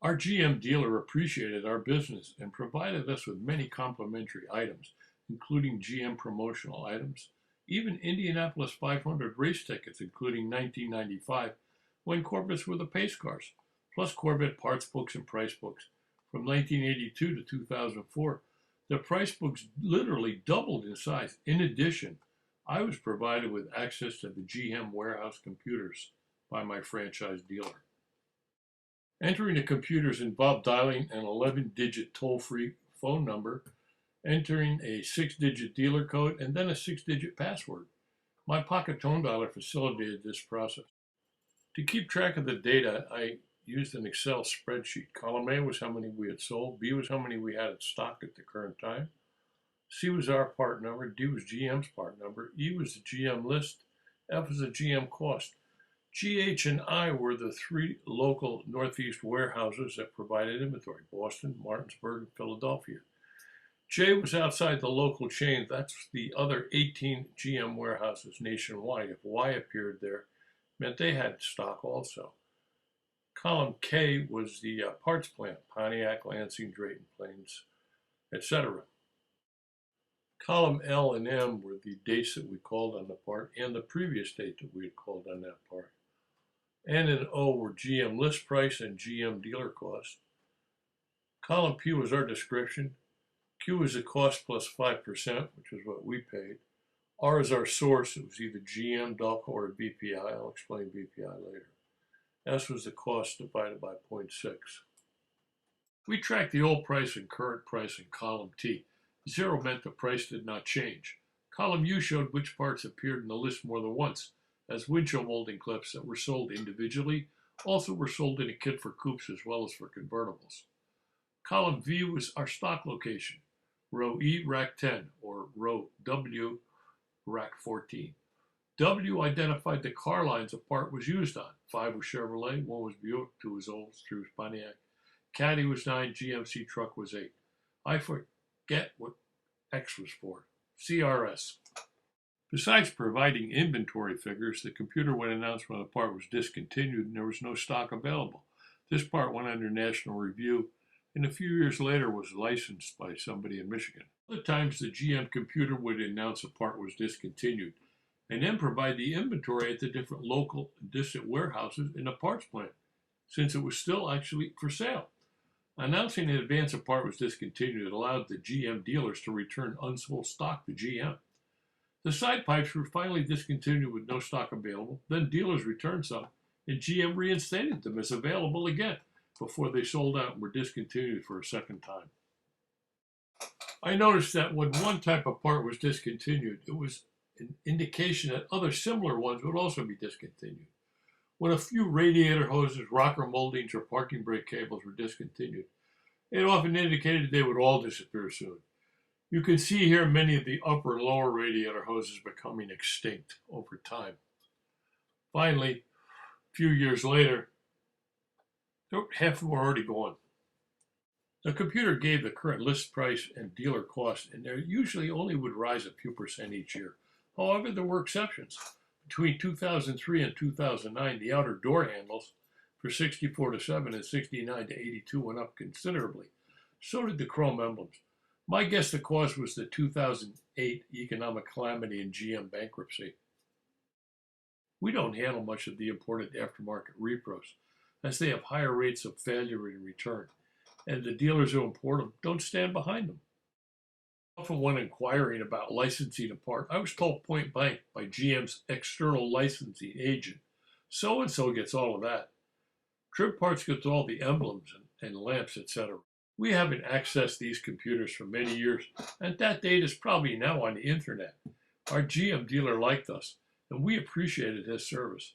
Our GM dealer appreciated our business and provided us with many complimentary items, including GM promotional items, even Indianapolis 500 race tickets, including 1995, when Corvettes were the pace cars, plus Corvette parts books and price books. From 1982 to 2004, the price books literally doubled in size. In addition, I was provided with access to the GM warehouse computers by my franchise dealer. Entering the computers involved dialing an 11-digit toll-free phone number, entering a 6-digit dealer code, and then a 6-digit password. My pocket tone dialer facilitated this process. To keep track of the data, I used an Excel spreadsheet. Column A was how many we had sold, B was how many we had in stock at the current time, C was our part number, D was GM's part number, E was the GM list, F was the GM cost. G, H, and I were the 3 local Northeast warehouses that provided inventory: Boston, Martinsburg, and Philadelphia. J was outside the local chain. That's the other 18 GM warehouses nationwide. If Y appeared there, meant they had stock also. Column K was the parts plant: Pontiac, Lansing, Drayton Plains, etc. Column L and M were the dates that we called on the part and the previous date that we had called on that part. N and O were GM list price and GM dealer cost. Column P was our description. Q is the cost plus 5%, which is what we paid. R is our source. It was either GM, DocRebuild, or BPI. I'll explain BPI later. S was the cost divided by 0.6. We tracked the old price and current price in column T. 0 meant the price did not change. Column U showed which parts appeared in the list more than once, as windshield molding clips that were sold individually also were sold in a kit for coupes as well as for convertibles. Column V was our stock location: row E, rack 10, or row W, rack 14. W identified the car lines a part was used on. 5 was Chevrolet, 1 was Buick, 2 was Olds, 3 was Pontiac. Caddy was 9, GMC truck was 8. I forget what X was for. CRS. Besides providing inventory figures, the computer would announce when a part was discontinued and there was no stock available. This part went under national review and a few years later was licensed by somebody in Michigan. Other times the GM computer would announce a part was discontinued and then provide the inventory at the different local and distant warehouses in the parts plant, since it was still actually for sale. Announcing in advance a part was discontinued allowed the GM dealers to return unsold stock to GM. The side pipes were finally discontinued with no stock available. Then dealers returned some, and GM reinstated them as available again before they sold out and were discontinued for a second time. I noticed that when one type of part was discontinued, it was an indication that other similar ones would also be discontinued. When a few radiator hoses, rocker moldings, or parking brake cables were discontinued, it often indicated they would all disappear soon. You can see here many of the upper and lower radiator hoses becoming extinct over time. Finally, a few years later, half were already gone. The computer gave the current list price and dealer cost, and they usually only would rise a few percent each year. However, there were exceptions. Between 2003 and 2009, the outer door handles for 64 to 7 and 69 to 82 went up considerably. So did the chrome emblems. My guess the cause was the 2008 economic calamity and GM bankruptcy. We don't handle much of the imported aftermarket repros, as they have higher rates of failure and return, and the dealers who import them don't stand behind them. Often when inquiring about licensing a part, I was told point blank by GM's external licensing agent, so-and-so gets all of that. Trim Parts gets all the emblems and lamps, etc. We haven't accessed these computers for many years, and that data is probably now on the internet. Our GM dealer liked us, and we appreciated his service.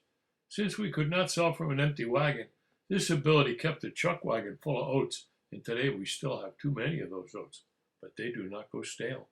Since we could not sell from an empty wagon, this ability kept the chuck wagon full of oats, and today we still have too many of those oats, but they do not go stale.